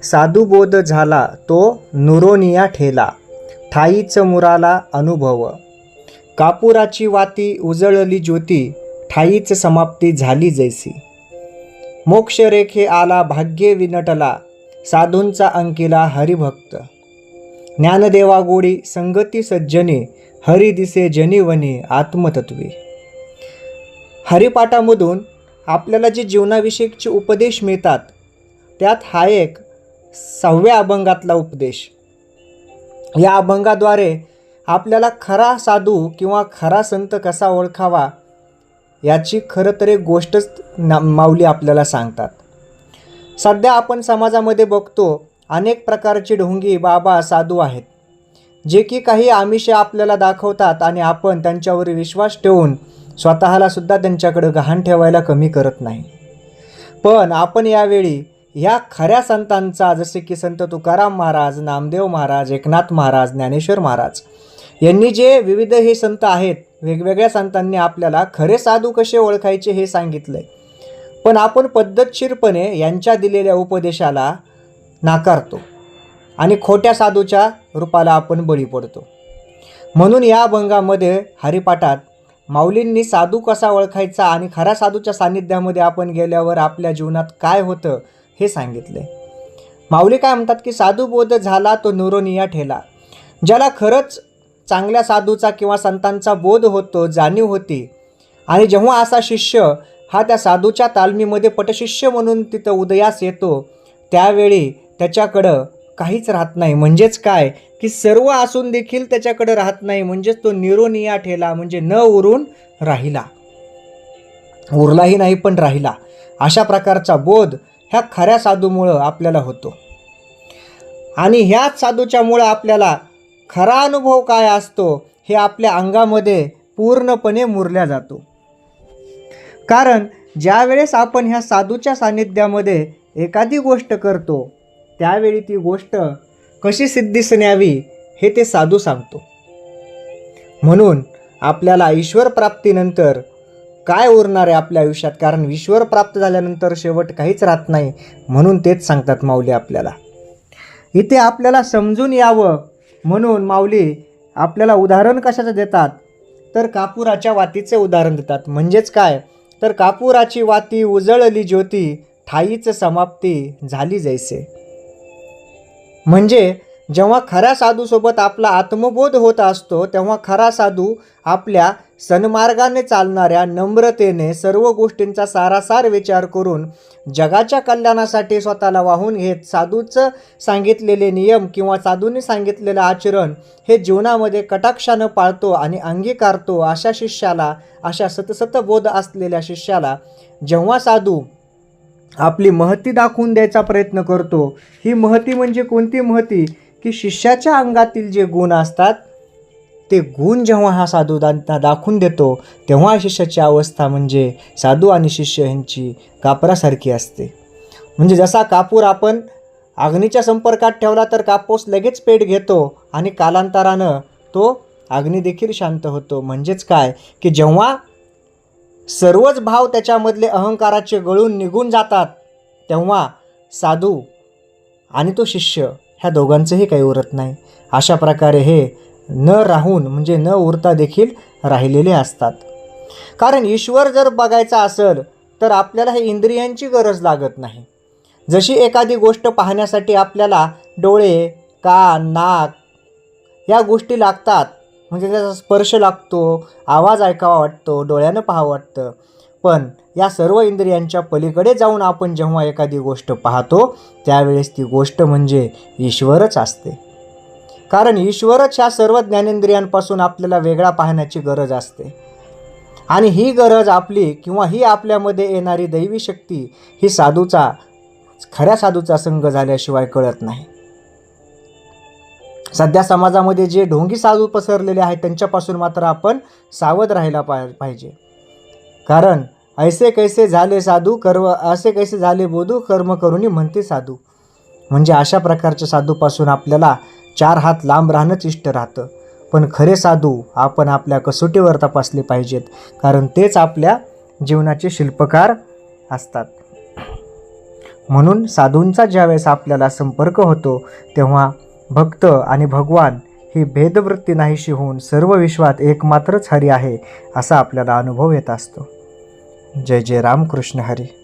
साधू बोध झाला तो नुरोनिया ठेला, ठाईच मुराला अनुभव. कापुराची वाती उजळली ज्योती, ठाईच समाप्ती झाली जैसी. मोक्षरेखे आला भाग्ये विनटला, साधूंचा अंकिला हरिभक्त. ज्ञानदेवा गोडी संगती सज्जनी, हरी दिसे जनीवनी आत्मतत्वे. हरिपाठामधून आपल्याला जे जीवनाविषयीचे उपदेश मिळतात त्यात हा एक 6व्या अभंगातला उपदेश. या अभंगाद्वारे आपल्याला खरा साधू किंवा खरा संत कसा ओळखावा याची खरं तर एक गोष्टच माऊली आपल्याला सांगतात. सध्या आपण समाजामध्ये बघतो अनेक प्रकारचे ढोंगी बाबा साधू आहेत, जे की काही आमिष आपल्याला दाखवतात आणि आपण त्यांच्यावर विश्वास ठेवून स्वतःला सुद्धा त्यांच्याकडे गहाण ठेवायला कमी करत नाही. पण आपण यावेळी ह्या खऱ्या संतांचा, जसे की संत तुकाराम महाराज, नामदेव महाराज, एकनाथ महाराज, ज्ञानेश्वर महाराज यांनी जे विविध हे संत आहेत, वेगवेगळ्या संतांनी आपल्याला खरे साधू कसे ओळखायचे हे सांगितलंय. पण आपण पद्धतशीरपणे यांच्या दिलेल्या उपदेशाला नाकारतो आणि खोट्या साधूच्या रूपाला आपण बळी पडतो. म्हणून या अभंगामध्ये हरिपाठात माऊलींनी साधू कसा ओळखायचा आणि खऱ्या साधूच्या सान्निध्यामध्ये आपण गेल्यावर आपल्या जीवनात काय होतं हे सांगितले. माऊली काय म्हणतात की साधू बोध झाला तो नुरोनिया ठेला. ज्याला खरंच चांगल्या साधूचा किंवा संतांचा बोध होतो, जाणीव होती, आणि जेव्हा असा शिष्य हा त्या साधूच्या तालमीमध्ये पटशिष्य म्हणून तिथं उदयास येतो, त्यावेळी त्याच्याकडं काहीच राहत नाही. म्हणजेच काय की सर्व असून देखील त्याच्याकडे राहत नाही. म्हणजेच तो निरोनिया ठेला, म्हणजे न उरून राहिला, उरलाही नाही पण राहिला. अशा प्रकारचा बोध ह्या खऱ्या साधूमुळं आपल्याला होतो. आणि ह्याच साधूच्यामुळं आपल्याला खरा अनुभव काय असतो हे आपल्या अंगामध्ये पूर्णपणे मुरल्या जातो. कारण ज्यावेळेस आपण ह्या साधूच्या सान्निध्यामध्ये एखादी गोष्ट करतो त्यावेळी ती गोष्ट कशी सिद्धीस न्यावी हे ते साधू सांगतो. म्हणून आपल्याला ईश्वर प्राप्तीनंतर काय उरणार आहे आपल्या आयुष्यात, कारण ईश्वर प्राप्त झाल्यानंतर शेवट काहीच राहत नाही. म्हणून तेच सांगतात माऊली आपल्याला. इथे आपल्याला समजून यावं म्हणून माऊली आपल्याला उदाहरण कशाचं देतात तर कापुराच्या वातीचे उदाहरण देतात. म्हणजेच काय तर कापुराची वाती उजळली ज्योती, ठाईच समाप्ती झाली जैसे. म्हणजे जेव्हा खऱ्या साधूसोबत आपला आत्मबोध होत असतो तेव्हा खरा साधू आपल्या सन्मार्गाने चालणाऱ्या, नम्रतेने सर्व गोष्टींचा सारासार विचार करून जगाच्या कल्याणासाठी स्वतःला वाहून घेत साधूचं सांगितलेले नियम किंवा साधूंनी आपलेलं आचरण हे जीवनामध्ये कटाक्षानं पाळतो आणि अंगीकारतो. अशा शिष्याला, अशा सतसत बोध असलेल्या शिष्याला जेव्हा साधू आपली महती दाखवून द्यायचा प्रयत्न करतो, ही महती म्हणजे कोणती महती की शिष्याच्या अंगातील जे गुण असतात ते गुण जेव्हा हा साधू दाखवून देतो तेव्हा शिष्याची अवस्था म्हणजे साधू आणि शिष्य यांची कापरासारखी असते. म्हणजे जसा कापूर आपण अग्नीच्या संपर्कात ठेवला तर कापूस लगेच पेट घेतो आणि कालांतरानं तो अग्नी देखील शांत होतो. म्हणजेच काय की जेव्हा सर्वच भाव त्याच्यामधले अहंकाराचे गळून निघून जातात तेव्हा साधू आणि तो शिष्य ह्या दोघांचंही काही उरत नाही. अशा प्रकारे हे न राहून म्हणजे न उरता देखील राहिलेले असतात. कारण ईश्वर जर बघायचा असेल तर आपल्याला हे इंद्रियांची गरज लागत नाही. जशी एखादी गोष्ट पाहण्यासाठी आपल्याला डोळे, कान, नाक या गोष्टी लागतात, म्हणजे त्याचा स्पर्श लागतो, आवाज ऐकावा वाटतो, डोळ्यानं पाहावं वाटतं. पण या सर्व इंद्रियांच्या पलीकडे जाऊन आपण जेव्हा एखादी गोष्ट पाहतो त्यावेळेस ती गोष्ट म्हणजे ईश्वरच असते. कारण ईश्वरच ह्या सर्व ज्ञानेंद्रियांपासून आपल्याला वेगळा पाहण्याची गरज असते. आणि ही गरज आपली किंवा ही आपल्यामध्ये येणारी दैवी शक्ती ही खऱ्या साधूचा संग झाल्याशिवाय कळत नाही. सध्या समाजामध्ये जे ढोंगी साधू पसरलेले आहेत त्यांच्यापासून मात्र आपण सावध राहायला पाहिजे. कारण ऐसे कैसे झाले साधू असे कैसे झाले बोधू कर्म करुनी म्हणते साधू. म्हणजे अशा प्रकारच्या साधूपासून आपल्याला 4 हात लांब राहणंच इष्ट राहतं. पण खरे साधू आपण आपल्या कसोटीवर तपासले पाहिजेत, कारण तेच आपल्या जीवनाचे शिल्पकार असतात. म्हणून साधूंचा ज्यावेळेस आपल्याला संपर्क होतो तेव्हा भक्त आणि भगवान ही भेदवृत्ती नाहीशी होऊन सर्व विश्वात एकमात्रच हरी आहे असा आपल्याला अनुभव येत असतो. जय जय रामकृष्ण हरी.